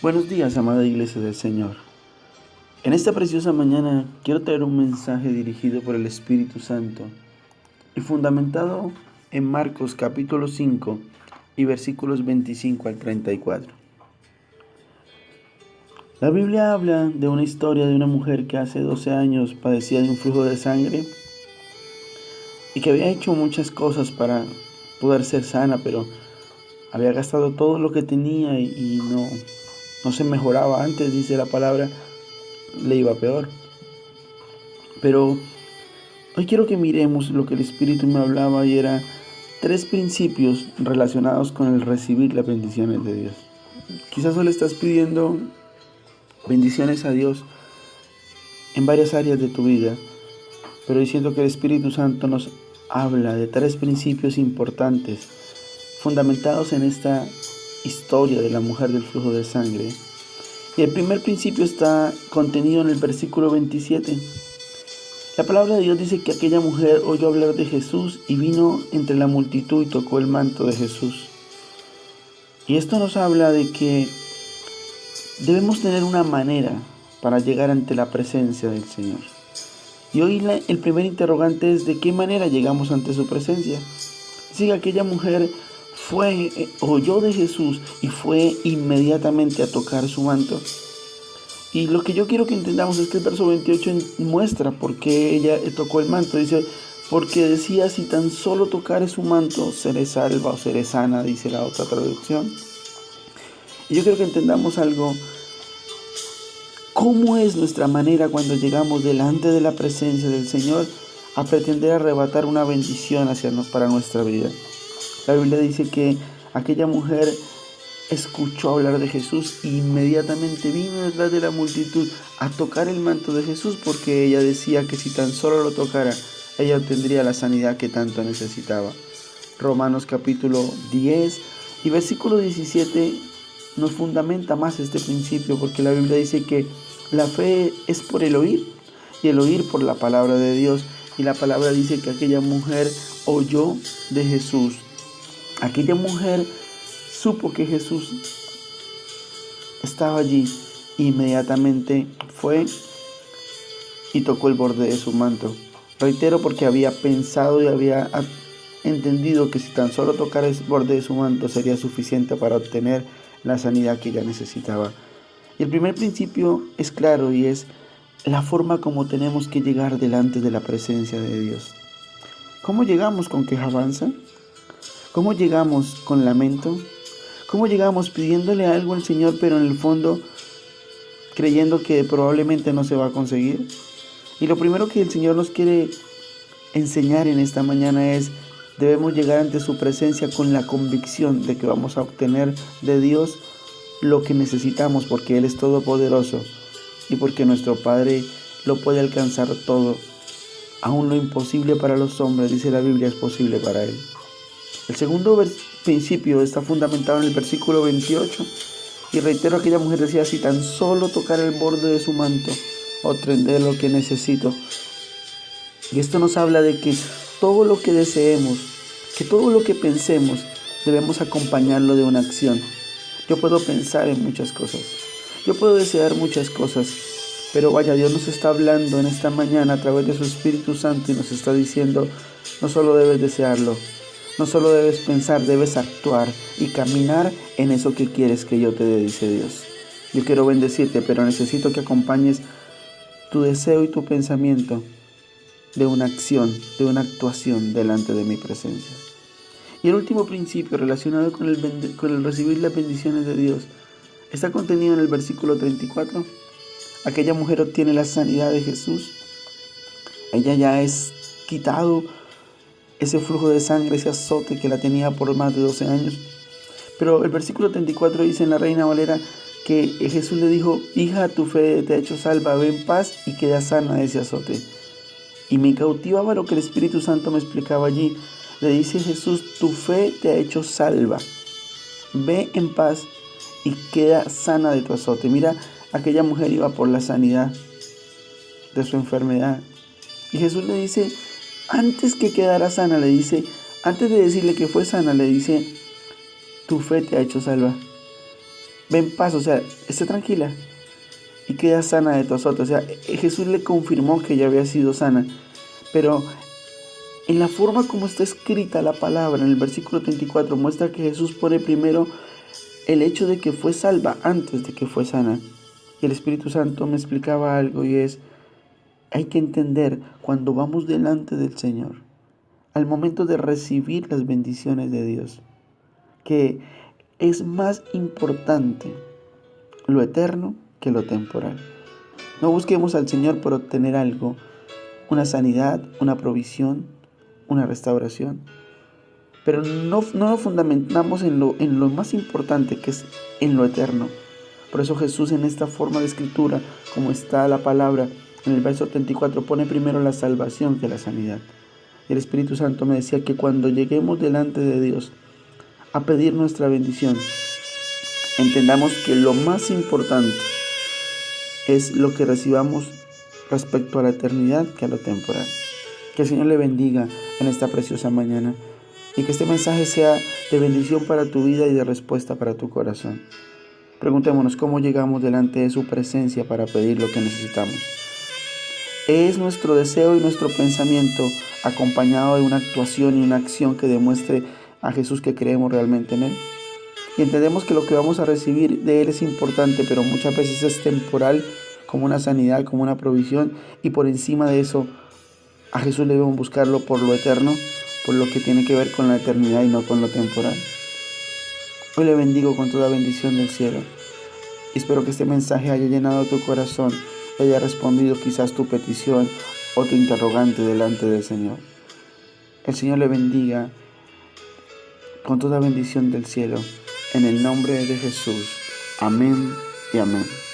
Buenos días, amada Iglesia del Señor. En esta preciosa mañana quiero traer un mensaje dirigido por el Espíritu Santo y fundamentado en Marcos capítulo 5 y versículos 25 al 34. La Biblia habla de una historia de una mujer que hace 12 años padecía de un flujo de sangre y que había hecho muchas cosas para poder ser sana, pero había gastado todo lo que tenía y no se mejoraba. Antes, dice la palabra, le iba peor. Pero hoy quiero que miremos lo que el Espíritu me hablaba y era 3 principios relacionados con el recibir las bendiciones de Dios. Quizás hoy le estás pidiendo bendiciones a Dios en varias áreas de tu vida, pero diciendo que el Espíritu Santo nos habla de 3 principios importantes fundamentados en esta historia de la mujer del flujo de sangre. Y el primer principio está contenido en el versículo 27. La palabra de Dios dice que aquella mujer oyó hablar de Jesús y vino entre la multitud y tocó el manto de Jesús. Y esto nos habla de que debemos tener una manera para llegar ante la presencia del Señor. Y hoy el primer interrogante es: ¿de qué manera llegamos ante su presencia? Dice que aquella mujer oyó de Jesús y fue inmediatamente a tocar su manto. Y lo que yo quiero que entendamos es que el verso 28 muestra por qué ella tocó el manto. Dice, porque decía: si tan solo tocare su manto, seré salva o seré sana, dice la otra traducción. Y yo quiero que entendamos algo. ¿Cómo es nuestra manera cuando llegamos delante de la presencia del Señor a pretender arrebatar una bendición para nuestra vida? La Biblia dice que aquella mujer escuchó hablar de Jesús e inmediatamente vino detrás de la multitud a tocar el manto de Jesús, porque ella decía que si tan solo lo tocara, ella obtendría la sanidad que tanto necesitaba. Romanos capítulo 10 y versículo 17 nos fundamenta más este principio, porque la Biblia dice que la fe es por el oír y el oír por la palabra de Dios. Y la palabra dice que aquella mujer oyó de Jesús. Aquella mujer supo que Jesús estaba allí. Inmediatamente fue y tocó el borde de su manto. Reitero, porque había pensado y había entendido que si tan solo tocara el borde de su manto sería suficiente para obtener la sanidad que ella necesitaba. Y el primer principio es claro, y es la forma como tenemos que llegar delante de la presencia de Dios. ¿Cómo llegamos con quejanza? ¿Cómo llegamos con lamento? ¿Cómo llegamos pidiéndole algo al Señor, pero en el fondo creyendo que probablemente no se va a conseguir? Y lo primero que el Señor nos quiere enseñar en esta mañana es: debemos llegar ante su presencia con la convicción de que vamos a obtener de Dios lo que necesitamos, porque Él es todopoderoso y porque nuestro Padre lo puede alcanzar todo. Aún lo imposible para los hombres, dice la Biblia, es posible para Él. El segundo principio está fundamentado en el versículo 28. Y reitero, aquella mujer decía: si tan solo tocar el borde de su manto, obtendré lo que necesito. Y esto nos habla de que todo lo que deseemos, que todo lo que pensemos, debemos acompañarlo de una acción. Yo puedo pensar en muchas cosas, yo puedo desear muchas cosas, pero vaya, Dios nos está hablando en esta mañana a través de su Espíritu Santo y nos está diciendo: no solo debes desearlo, no solo debes pensar, debes actuar y caminar en eso que quieres que yo te dé, dice Dios. Yo quiero bendecirte, pero necesito que acompañes tu deseo y tu pensamiento de una acción, de una actuación delante de mi presencia. Y el último principio relacionado con el recibir las bendiciones de Dios está contenido en el versículo 34. Aquella mujer obtiene la sanidad de Jesús. Ella ya es quitado ese flujo de sangre, ese azote que la tenía por más de 12 años. Pero el versículo 34 dice en la Reina Valera que Jesús le dijo: hija, tu fe te ha hecho salva, ve en paz y queda sana de ese azote. Y me cautivaba lo que el Espíritu Santo me explicaba allí. Le dice Jesús: tu fe te ha hecho salva, ve en paz y queda sana de tu azote. Mira, aquella mujer iba por la sanidad de su enfermedad. Y Jesús le dice, antes que quedara sana, antes de decirle que fue sana, le dice: tu fe te ha hecho salva. ve en paz, o sea, esté tranquila y queda sana de tu azote. O sea, Jesús le confirmó que ella había sido sana, pero en la forma como está escrita la palabra, en el versículo 34, muestra que Jesús pone primero el hecho de que fue salva antes de que fue sana. Y el Espíritu Santo me explicaba algo y es, hay que entender cuando vamos delante del Señor, al momento de recibir las bendiciones de Dios, que es más importante lo eterno que lo temporal. No busquemos al Señor por obtener algo, una sanidad, una provisión, una restauración, pero no nos fundamentamos en lo más importante, que es en lo eterno. Por eso Jesús, en esta forma de escritura, como está la palabra, en el verso 34, pone primero la salvación que la sanidad. Y el Espíritu Santo me decía que cuando lleguemos delante de Dios a pedir nuestra bendición, entendamos que lo más importante es lo que recibamos respecto a la eternidad que a lo temporal. Que el Señor le bendiga en esta preciosa mañana y que este mensaje sea de bendición para tu vida y de respuesta para tu corazón. Preguntémonos cómo llegamos delante de su presencia para pedir lo que necesitamos. Es nuestro deseo y nuestro pensamiento acompañado de una actuación y una acción que demuestre a Jesús que creemos realmente en Él. Y entendemos que lo que vamos a recibir de Él es importante, pero muchas veces es temporal, como una sanidad, como una provisión, y por encima de eso, a Jesús debemos buscarlo por lo eterno, por lo que tiene que ver con la eternidad y no con lo temporal. Hoy le bendigo con toda bendición del cielo. Y espero que este mensaje haya llenado tu corazón y haya respondido quizás tu petición o tu interrogante delante del Señor. El Señor le bendiga con toda bendición del cielo. En el nombre de Jesús. Amén y amén.